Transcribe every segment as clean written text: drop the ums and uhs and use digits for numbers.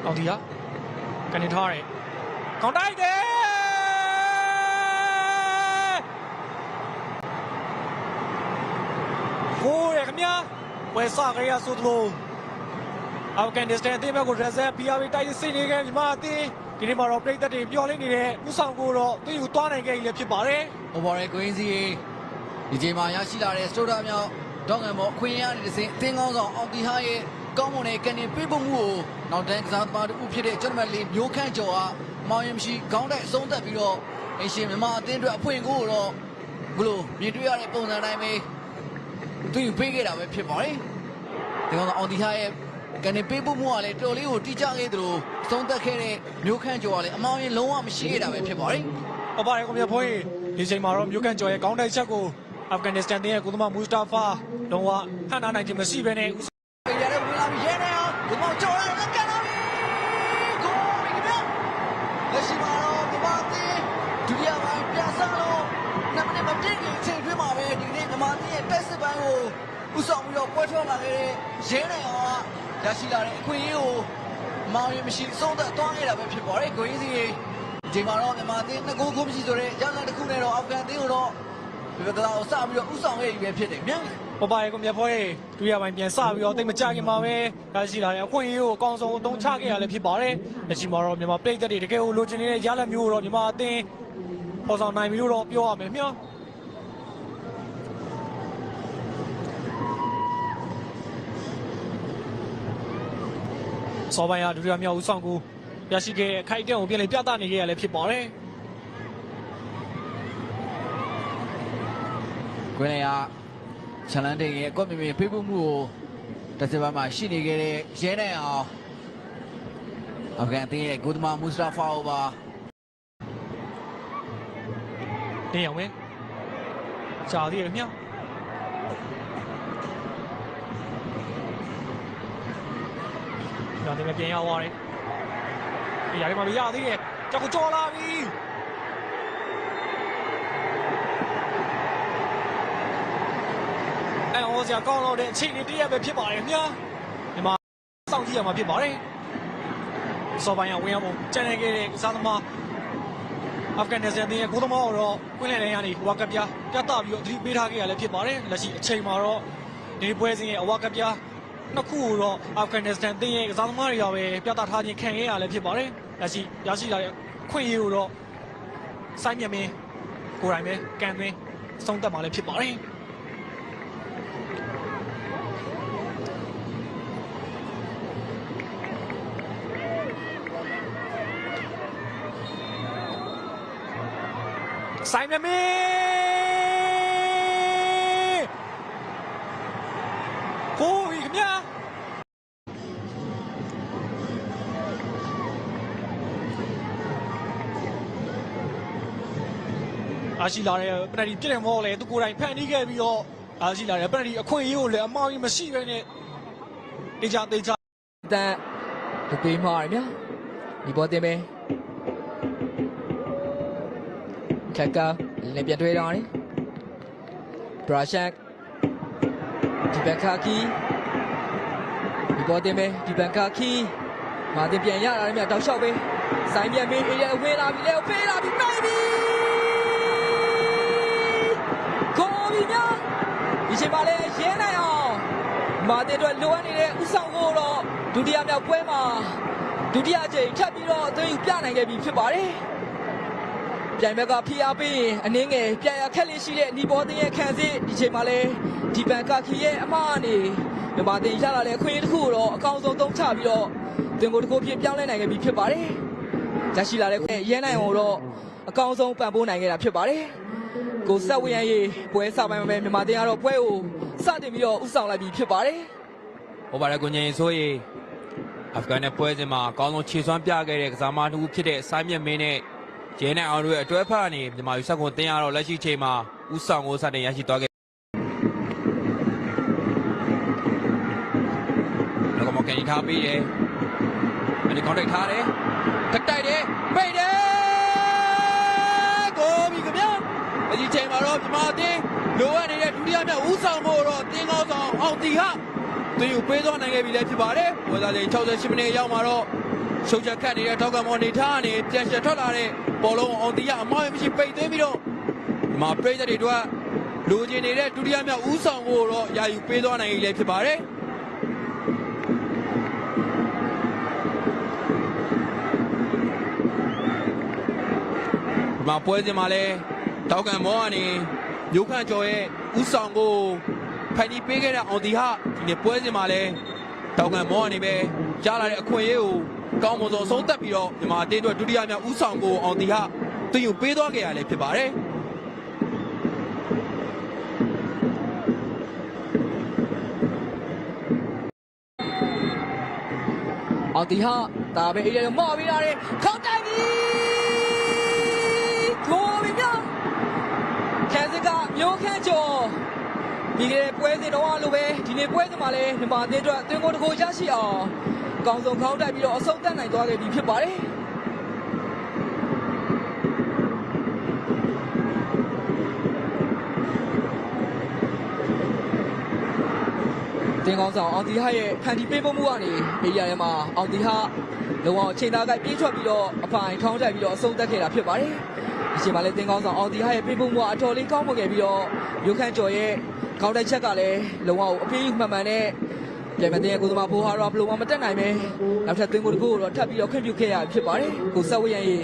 အောင်ဒီကကနေထားတယ်ကောင်းတိုက်တယ်ဟိုးရခင်ဗျာဝယ်စားကြရဆိုသလိုအော်ကန်ဒစ္စတန်အသင်းဘက်ကိုရက်ဆက် PRV တိုက်စစ်နေခဲ့ညီမအသင်းဒီနေ့မှာတော့ပြည်သက်တွေပြောင်းလဲနေတဲ့ဥဆောင်ကိုတော့သူ့ယူသွားနိုင်ခဲ့ပြီလည်းဖြစ်ပါတယ်။ Overall ကွင်းစီဒီချိန်မှာရရှိလာတဲ့စတိုဒါမြောက်ဒေါငန်မော်ခွင့်ရတဲ့စင်အသင်းကောင်းဆောင်အောင်တီဟာရဲ့ကောင်းမွန်တဲ့ကနေပေးပုံမှုကိုနောက်တန်းကစားသမားတို့ဖြစ်တဲ့ကျွန်တော်လေးမျိုးခန့်ကျော်ကမောင်ရင်မရှိခေါင်းတိုက်အဆုံးသက်ပြီးတော့အရှင်မြန်မာအသင်းအတွက်အဖွင့်ကိုတော့ဘလို့မြင်တွေ့ရတဲ့ပုံစံတိုင်းပဲသူယူပေးခဲ့တာပဲဖြစ်ပါတယ်။ဒီကောင်အောင်တီဟာရဲ့ကနေပေးပုံမှုကလည်းတော်လေးကိုတိကျခဲ့သလိုအဆုံးသက်ခဲ့တဲ့မျိုးခန့်ကျော်ကလည်းအမောင်ရင်လုံးဝမရှိခဲ့တာပဲဖြစ်ပါတယ်။ဟုတ်ပါတယ်ခင်ဗျာဖွင့်ဒီချိန်မှာတော့မျိုးခန့်ကျော်ရဲ့ခေါင်းတိုက်ချက်ကိုအာဖဂန်နစ္စတန်တင်းရဲ့ကိုသမားမူစတာဖာလုံးဝဟန်နာနိုင်ခြင်းမရှိဘဲနဲ့ရတဲ့ဝင်လာပြီးရဲနေအောင်ဒီမောင်ကျော်ရလက်ကန်လာပြီဂိုးမိကဗျာလက်ရှိမှာတော့ဒီပါတီဒုတိယပိုင်းပြန်ဆလို့နှစ်မိနစ်မပြည့်ခင်အချိန်တွင်းမှာပဲဒီနေ့ဒီမာတီရဲ့တက်စစ်ပိုင်းကိုဥဆောင်ပြီးတော့ပွဲထွက်လာခဲ့တဲ့ရဲနေအောင်ရရှိလာတဲ့အခွင့်အရေးကိုမောင်ရင်မရှိဆုံးသက်သွားခဲ့တာပဲဖြစ်ပါတယ်ကိုင်းစီဒီမှာတော့ဒီမာတီ2ဂိုးမရှိဆိုတဲ့ရလဒ်တစ်ခုနဲ့တော့အာဖဂန်တင်းကိုတော့ဒီကစားကိုစပြီးတော့ဥဆောင်ခဲ့ပြီပဲဖြစ်တယ်မြန်ပပရဲ့ကွန်မြတ်ဖွဲ့ဒုတိယပိုင်းပြန်စပြီးတော့တိတ်မကြခင်မှာပဲရရှိလာတဲ့အခွင့်အရေးကိုအကောင်းဆုံးအသုံးချခဲ့ရလည်းဖြစ်ပါတယ်။လက်ရှိမှာတော့မြန်မာပြည်သက်တွေတကယ်ကိုလိုချင်နေတဲ့ရလဒ်မျိုးကိုတော့မြန်မာအသင်းပေါ်ဆောင်နိုင်ပြီလို့တော့ပြောရမယ်မြတ်။စောပိုင်းရဒုတိယမြောက်ဦးဆောင်ကိုရရှိခဲ့တဲ့အခိုက်အတန့်ကိုပြန်လည်ပြသနေခဲ့ရလည်းဖြစ်ပါတယ်။ကွင်းလေကချန်လန်တင်ရဲ့ကွက်မြင်ဖေးဖို့မှုကိုတက်စပါမှာရှိနေခဲ့တဲ့ရဲနိုင်အောင်အာဖဂန်အသင်းရဲ့ဂိုဒမာမူစတာဖာအိုဘာတင်အောင်ပဲကြာသေးတယ်မြတ်ညာတင်ပြန်ရောက်သွားတယ်ဒီရာထဲမှာမရသေးတယ်ကြောက်ကိုကြော်လာပြီအော်စရာကောင်းတော့တဲ့အချိန်လေးတရက်ပဲဖြစ်ပါတယ်မြာဒီမှာစောင့်ကြည့်ရမှာဖြစ်ပါတယ်စောပိုင်းကဝင်ရဖို့ကြံနေခဲ့တဲ့ကစားသမားအာဖဂန်နစ္စတန်ရဲ့ကိုသမားတော့ကွင်းလယ်ထဲကနေဝါကပြားပြတ်ပြီးတော့သတိပေးထားခဲ့ရလည်းဖြစ်ပါတယ်လက်ရှိအချိန်မှာတော့ဒီပွဲစဉ်ရဲ့အဝါကပြားနှစ်ခုကိုတော့အာဖဂန်နစ္စတန်ရဲ့ကစားသမားတွေကပဲပြတ်ထားခြင်းခံခဲ့ရလည်းဖြစ်ပါတယ်လက်ရှိရရှိလာတဲ့ခွင့်ရကိုတော့စိုင်းမြမင်းကိုယ်တိုင်ပဲကန်သွင်းဆုံးသက်မှာလည်းဖြစ်ပါတယ်ဆိုင်မြမင်းဟိုးခင်ဗျာအာရှိလာတဲ့ပနတီပြည့်တယ်မောလေသူကိုယ်တိုင်ဖန်တီးခဲ့ပြီးတော့အာရှိလာတဲ့ပနတီအခွင့်အရေးကိုလည်းအမောင်းကြီးမရှိဘဲနဲ့တေချာတန်တပေးမှားရမြဒီဘောတင်ပဲခက်ကလည်းပြန်တွေ့တော့တယ်ဘရာရှက်ဒီဘန်ကာကီဒီဘောတင်ပဲဒီဘန်ကာကီမာတင်ပြန်ရတာလည်းမြတောက်လျှောက်ပဲဆိုင်ပြန်ပြီးအေးရဝင်လာပြီလေဖေးလာပြီနိုင်ပြီကိုဘီညာဒီချိန်မှာလည်းရဲနိုင်အောင်မာတင်တို့လိုအပ်နေတဲ့ဥဆောင်ကိုတော့ဒုတိယမြောက်ပွဲမှာဒုတိယအကြိမ်ထပ်ပြီးတော့အသွင်ယူပြနိုင်ခဲ့ပြီဖြစ်ပါတယ်ပြိုင်ဘက်ကဖိအားပေးရင်အနည်းငယ်ပြိုင်ရခက်လေးရှိတဲ့နီဘောတင်ရဲ့ခံစစ်ဒီချိန်မှာလဲဒီပန်ကာခီရဲ့အမှားအနေမြန်မာတင်ရလာတဲ့အခွင့်အရေးတစ်ခုကိုတော့အကောင်းဆုံးသုံးချပြီးတော့တင်ကိုတစ်ခုဖြစ်ပြောင်းလဲနိုင်ခဲ့ပြီဖြစ်ပါတယ်။ရရှိလာတဲ့ရဲနိုင်အောင်တော့အကောင်းဆုံးပံ့ပိုးနိုင်ခဲ့တာဖြစ်ပါတယ်။ကိုဆက်ဝရန်ရေးပွဲစပိုင်းမှာပဲမြန်မာတင်ကတော့ပွဲကိုစတင်ပြီးတော့ဥဆောင်လိုက်ပြီဖြစ်ပါတယ်။ဟိုပါရကိုငြိမ်ဆိုရင်အာဖဂန်နဲ့ပွဲစဉ်မှာအကောင်းဆုံးခြေစွမ်းပြခဲ့တဲ့ကစားမတစ်ခုဖြစ်တဲ့စိုင်းမြတ်မင်းနဲ့ကျင်းနဲ့အောင်တို့ရဲ့အတွဲဖက်ကနေမြန်မာယူဆက်ကိုတင်ရတော့လက်ရှိချိန်မှာဦးဆောင်ကိုစတင်ရရှိသွားခဲ့လောကမော်ကန်ထားပြီးတယ်အဲဒီကောင်းတိုက်ထားတယ်တက်တိုက်တယ်ပိတ်တယ်ကိုဘီကဗျာဒီချိန်မှာတော့မြန်မာအသင်းလိုအပ်နေတဲ့ဒုတိယမြောက်ဦးဆောင်ဖို့တော့တင်းကောင်းဆောင်အောင်တီဟာသူယူပေးသွားနိုင်ခဲ့ပြီလည်းဖြစ်ပါတယ်ဝယ်သားချိန်68မိနစ်ရောက်မှာတော့ ရှုပ်ချက်ခတ်နေတဲ့ထောက်ကမော်နေထားကနေပြန်ချက်ထွက်လာတဲ့ဘောလုံးအောင်တီးရအမောင်းမရှိပိတ်သွင်းပြီးတော့ဒီမှာပြိတ္တတွေတို့ကလိုချင်နေတဲ့ဒုတိယမြောက်ဦးဆောင်ကိုတော့ယာယူပေးသွားနိုင်ရည်လည်းဖြစ်ပါတယ်ဒီမှာပွဲစဉ်မှာလည်းထောက်ကမောကနေမျိုးခန့်ကျော်ရဲ့ဦးဆောင်ကိုဖန်တီးပေးခဲ့တဲ့အောင်တီဟာဒီနေ့ပွဲစဉ်မှာလည်းထောက်ကမောကနေပဲကြားလာတဲ့အခွင့်အရေးကိုကောင်းမွန်စွာဆုံးသက်ပြီးတော့မြန်မာအသင်းအတွက်ဒုတိယမြောက်ဦးဆောင်ကိုအောင်တီဟာသူယူပေးသွားခဲ့ရလည်းဖြစ်ပါတယ်အောင်တီဟာဒါပဲအေးရမော့ပေးရတယ်ခေါက်တိုက်ပြီကိုဗီမြောက်ခံစစ်ကမျိုးခန့်ကျော်ဒီကနေ့ပွဲစဉ်တော့လိုပဲဒီနေ့ပွဲစဉ်မှာလည်းမြန်မာအသင်းအတွက်အသင်းကိုတကူရရှိအောင်ကောင်းဆုံးခေါက်တိုက်ပြီးတော့အဆုံးသတ်နိုင်သွားခဲ့ပြီဖြစ်ပါတယ်တင်ကောင်းဆောင်အောင်တီဟာရဲ့ဖန်တီးပေးဖို့မှုကနေအေရီယာထဲမှာအောင်တီဟာလုံးဝအချိန်သားကိုက်ပြေးထွက်ပြီးတော့အပိုင်ထောင်းတက်ပြီးတော့အဆုံးသတ်ခဲ့တာဖြစ်ပါတယ်ဒီချိန်မှာလည်းတင်ကောင်းဆောင်အောင်တီဟာရဲ့ပေးဖို့မှုကအတော်လေးကောင်းမွန်ခဲ့ပြီးတော့မျိုးခန့်ကျော်ရဲ့ခေါင်းတိုက်ချက်ကလည်းလုံးဝအပြေးမှန်မှန်နဲ့ပြန်မတင်ရဲ့ကိုသမားဖိုးဟာတော့ဘလုံးမတက်နိုင်ပဲနောက်ထပ်သွင်းကိုတကူတော့ထပ်ပြီးတော့ခွင့်ပြုခဲ့ရဖြစ်ပါတယ်ကိုဆက်ဝရန်ရေ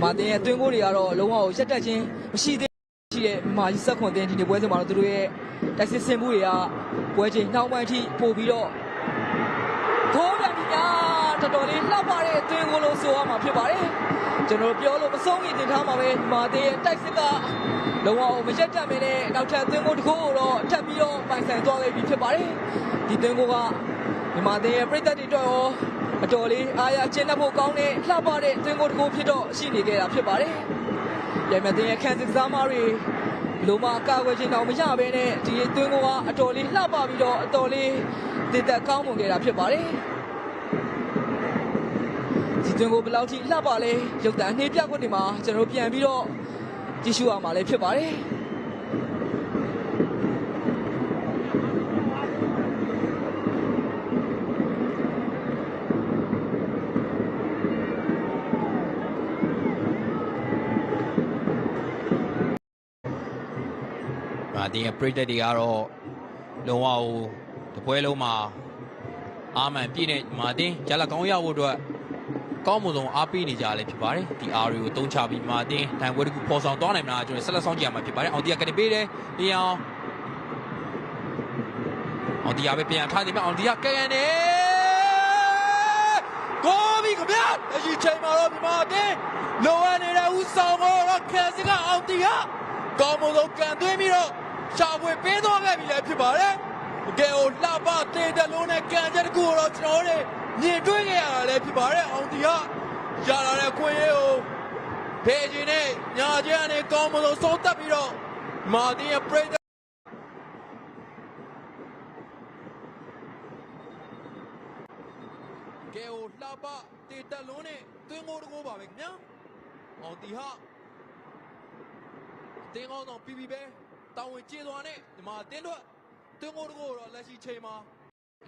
မာတင်ရဲ့သွင်းကိုတွေကတော့လုံးဝရက်တက်ခြင်းမရှိသေးရှိတဲ့မာကြီးဆက်ခွန်တင်ဒီနေ့ပွဲစဉ်မှာတော့သူတို့ရဲ့တိုက်စစ်ဆင်မှုတွေကပွဲချိန်နှောင်းပိုင်းထိပို့ပြီးတော့ခိုးပြန်ပြီများတော်တော်လေးလှပတဲ့အသွင်ကိုလို့ဆိုရမှာဖြစ်ပါတယ်ကျွန်တော်ပြောလို့မဆုံးရင်တင်ထားမှာပဲမာသေးရဲ့တိုက်စစ်ကလုံးဝမရက်တက်မင်းနဲ့နောက်ထပ်သွင်းကိုတစ်ခုတော့ထပ်ပြီးတော့ပိုင်ဆိုင်သွားခဲ့ပြီဖြစ်ပါတယ်ဒီသွင်းကိုကမာသေးရဲ့ပြိတ္တတွေတော့အတော်လေးအားရကျဉ်းဖို့ကောင်းတဲ့လှပတဲ့သွင်းကိုတစ်ခုဖြစ်တော့ရှိနေခဲ့တာဖြစ်ပါတယ်ပြန်မတင်ရဲ့ခံစစ်ကစားမတွေလုံးမကာကွယ်ခြင်းတော့မရဘဲနဲ့ဒီသွင်းကအတော်လေးလှပပြီးတော့အတော်လေးတည်တက်ကောင်းမွန်ခဲ့တာဖြစ်ပါတယ်ဒီသွင်းကိုဘယ်လောက်ထိလှပလဲရုပ်တံနှေးပြခွင့်တွေမှာကျွန်တော်ပြန်ပြီးတော့ကြည့်ရှုရမှာလည်းဖြစ်ပါတယ်ဒီပရိသတ်တွေကတော့လုံးဝတပွဲလုံးမှာအာမန်ပြည့်နေမာတင်ဂျာလာကောင်းရဖို့အတွက်ကောင်းမွန်ဆုံးအားပေးနေကြလည်းဖြစ်ပါတယ်ဒီအားတွေကိုတုံးချပြီးမာတင်တန်ပွဲတစ်ခုပေါ်ဆောင်သွားနိုင်မလားကျွန်တော်ဆက်လက်ဆောင်ကြည့်ရမှာဖြစ်ပါတယ်အောင်တီယာကနေပေးတယ်ပြန်အောင်တီယာပဲပြန်ထားနေမှာအောင်တီယာကဲနေကိုဘီခင်ဗျာအရှိချိန်မှာတော့မြန်မာတင်လိုအပ်နေတဲ့ဦးဆောင်တော့ခံစစ်ကအောင်တီယာကောင်းမွန်ဆုံးကန်သွင်းပြီးတော့ရှာဖွေပေးသွားခဲ့ပြီလည်းဖြစ်ပါတယ်။တကယ်ကိုလှပတေးတလုံးနဲ့ကန်ချက်တစ်ခုတော့ကျွန်တော်တို့မြင်တွေ့ခဲ့ရတာလည်းဖြစ်ပါတယ်။အောင်တီဟာရလာတဲ့ခွင့်ရေးကိုဖေးကြီးနဲ့ညာကျန်းနဲ့ကောင်းမလို့ဆုံးသက်ပြီးတော့မာတင်ရဲ့ပရိသတ်ကဲကိုလှပတေးတလုံးနဲ့သွင်းကိုတကိုးပါပဲခင်ဗျာ။အောင်တီဟာတင်းကောင်းဆောင်ပြီးပြီပဲတောင်းဝင်ကျေးသွားနဲ့ဒီမှာတင်းတော့တင်းကိုတကိုတော့လက်ရှိချိန်မှာ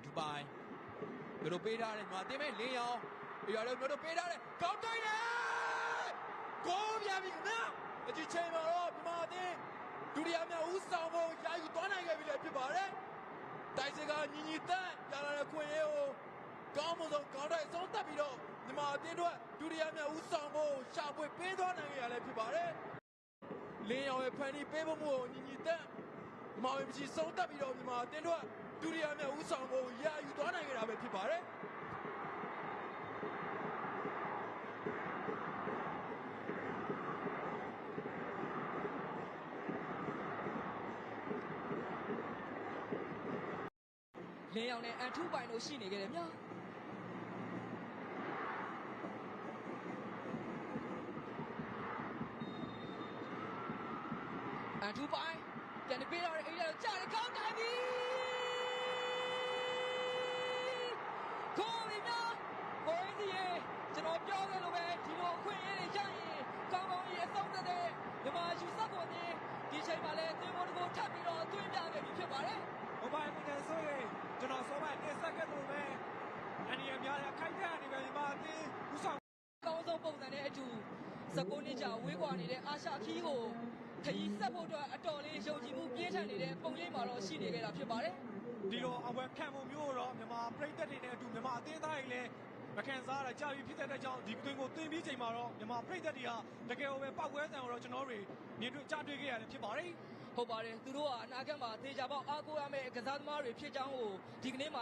ဒူဘိုင်ဘယ်လိုပေးထားလဲဒီမှာတင်းမဲလင်းအောင်ပြရတယ်ဘယ်လိုပေးထားလဲကောင်းတိုင်းလေကိုပြန်ပြီခင်ဗျာအကြီးချိန်မှာတော့ဒီမှာတင်းဒုတိယမြောက်ဦးဆောင်ဖို့ယာယူသွားနိုင်ခဲ့ပြီလေဖြစ်ပါတယ်တိုက်စစ်ကညီညီတန်းရလာတဲ့ခွင့်ရေးကိုကောင်းမဆုံးကောင်းတိုင်းဆုံးသက်ပြီးတော့ဒီမှာတင်းတော့ဒုတိယမြောက်ဦးဆောင်ဖို့ရှာဖွေပေးသွားနိုင်ခဲ့ရလဲဖြစ်ပါတယ်လင်းအောင်ရဲ့ဖန်တီးပေးဖို့ကိုညီညီတက်ဒီမှာဝင်ပြီးဆုံးတက်ပြီးတော့ဒီမှာတင်းတော့ဒုတိယမြောက်ဦးဆောင်ကိုရာယူသွားနိုင်ကြတာပဲဖြစ်ပါတယ်လင်းအောင်နဲ့အန်ထူးပိုင်တို့ရှိနေခဲ့တယ်များအန်ထူးပိုင်ပြန်ပြီးတော့အေးရကြားရကောင်းတိုင်းပြီကိုဗီများကိုင်းဒီရဲ့ကျွန်တော်ပြောခဲ့လို့ပဲဒီလိုအခွင့်အရေးတွေရရင်ကောင်းကောင်းကြီးအဆုံးသတ်တဲ့မြန်မာယူဆပေါ်နေဒီချိန်မှာလည်းသွင်းဖို့တကူထပ်ပြီးတော့သွင်းပြခဲ့ပြီဖြစ်ပါတယ်။ဟိုဘိုင်ကိုဆိုရင်ကျွန်တော်စောပိုင်းတင်ဆက်ခဲ့လို့ပဲအနီအများခိုက်တဲ့အနေနဲ့ဒီမှာအတင်း ပုံစံနဲ့အတူ19နှစ်ကြာဝေးကွာနေတဲ့အာရှခီးကိုခရီးဆက်ဖို့အတွက်အတော်လေးယုံကြည်မှုပြင်းထန်နေတဲ့ပုံရိပ်မှာတော့ရှိနေကြတာဖြစ်ပါတယ် ဒီလိုအဝယ်ခံမှုမျိုးတော့မြန်မာပြည်သက်တွေနဲ့အတူမြန်မာအသင်းသားတွေလည်းမခံစားရကြပြီဖြစ်တဲ့အတွက်ကြောင့်ဒီအတွင်းကိုတင်ပြီးချိန်မှာတော့မြန်မာပြည်သက်တွေဟာတကယ်ကိုပဲပောက်ကွဲဆန်တော့ကျွန်တော်တွေမြင်တွေ့ကြားတွေ့ခဲ့ရတယ်ဖြစ်ပါတယ် ဟုတ်ပါတယ်သူတို့ကအနာဂတ်မှာသေချာပေါက်အားကိုးရမယ့်ကစားသမားတွေဖြစ်ကြောင်းကိုဒီကနေ့မှာ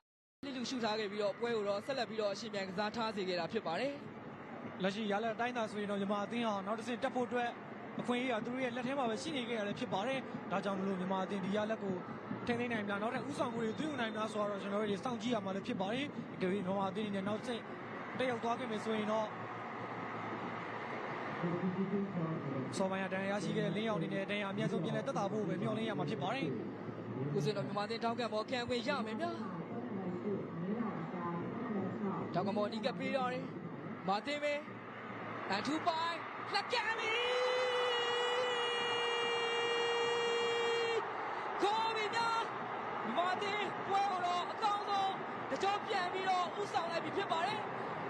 လူရှုထားခဲ့ပြီးတော့ပွဲကိုတော့ဆက်လက်ပြီးတော့အရှင်ပြန်ကစားထားစေခဲ့တာဖြစ်ပါတယ် လက်ရှိရလက်အတိုင်းသာဆိုရင်တော့မြန်မာအသင်းဟာနောက်တစ်ဆင့်တက်ဖို့အတွက်အခွင့်အရေးကသူတို့ရဲ့လက်ထဲမှာပဲရှိနေခဲ့ရတယ်ဖြစ်ပါတယ်ဒါကြောင့်မလို့မြန်မာအသင်းဒီရလက်ကိုထိန်းသိမ်းနိုင်မလားနောက်ထပ်ဥဆောင်မှုတွေသွင်းယူနိုင်မလားဆိုတော့ကျွန်တော်တို့တွေစောင့်ကြည့်ရမှာလည်းဖြစ်ပါတယ်ဒီလိုမြန်မာအသင်းတွေနဲ့နောက်ဆင့်တက်ရောက်သွားခဲ့မယ်ဆိုရင်တော့စောပိုင်းရတန်ရရှိခဲ့တဲ့လင်းရောက်နေတဲ့တန်ရအမြတ်ဆုံးပြင်လဲတက်တာဖို့ပဲမျှော်လင့်ရမှာဖြစ်ပါတယ် ဦးစင်တော်မြန်မာသင်းတောင်းကံပေါ်ခံခွင့်ရမယ်ဗျာတောင်းကံပေါ်ဒီကပေးရတယ်မာတင်ပဲအထူးပိုင်းလက်ကမ်းမီကိုဗီများမာတင်ပွဲတော်အကောင်းဆုံးတကြောပြန်ပြီးတော့ဥဆောင်လိုက်ပြီဖြစ်ပါတယ်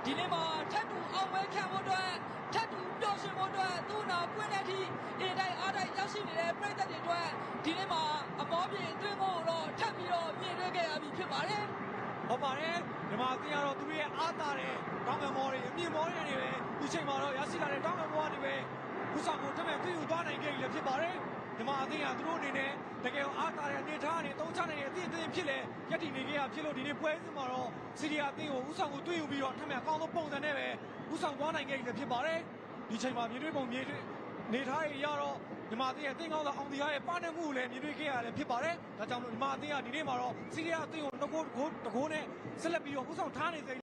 ဒီနေ့မှာထပ်တူအောင်ပွဲခံဖို့အတွက်ထပ်တူပျော်ရွှင်ဖို့အတွက်သူ့နာကွင်းတဲ့အထိအင်တိုင်းအားတိုင်းရောက်ရှိနေတဲ့ပြည်သက်တွေအတွက်ဒီနေ့မှာအမောပြေအတွင်းကိုတော့ထပ်ပြီးတော့မြင်တွေ့ခဲ့ရပြီဖြစ်ပါတယ် ဟုတ်ပါတယ်မြန်မာအသင်းကတော့သူတို့ရဲ့အားသာတဲ့တောင်းကံမော်တွေအမြင့်မော်တွေပဲဒီချိန်မှာတော့ရရှိလာတဲ့တောင်းကံမော်တွေပဲဥဆောင်ကိုတက်မဲ့သိယူသွားနိုင်ခဲ့ပြီလည်းဖြစ်ပါတယ်မြန်မာအသင်းကသူတို့အနေနဲ့တကယ်အားသာတဲ့အနေထားအနေသုံးချနိုင်တဲ့အသင်းဖြစ်လေရက်တည်နေခဲ့ရဖြစ်လို့ဒီနေ့ပွဲစဉ်မှာတော့စီရီယာအသင်းကိုဥဆောင်ကိုတွေ့ယူပြီးတော့ထပ်မဲ့အကောင်းဆုံးပုံစံနဲ့ပဲဥဆောင်သွားနိုင်ခဲ့ပြီလည်းဖြစ်ပါတယ်ဒီချိန်မှာမြေတွေးပုံမြေတွေနေထားရတော့မြန်မာအသင်းရဲ့အသင်းကောင်းဆောင်အောင်ဒီဟာရဲ့ပါနေမှုကိုလည်းမြင်တွေ့ခဲ့ရတယ်ဖြစ်ပါတယ်ဒါကြောင့်လို့မြန်မာအသင်းကဒီနေ့မှာတော့စီရီယာအသင်းကိုတကိုးနဲ့ဆက်လက်ပြီးတော့ဥဆောင်ထားနေစေ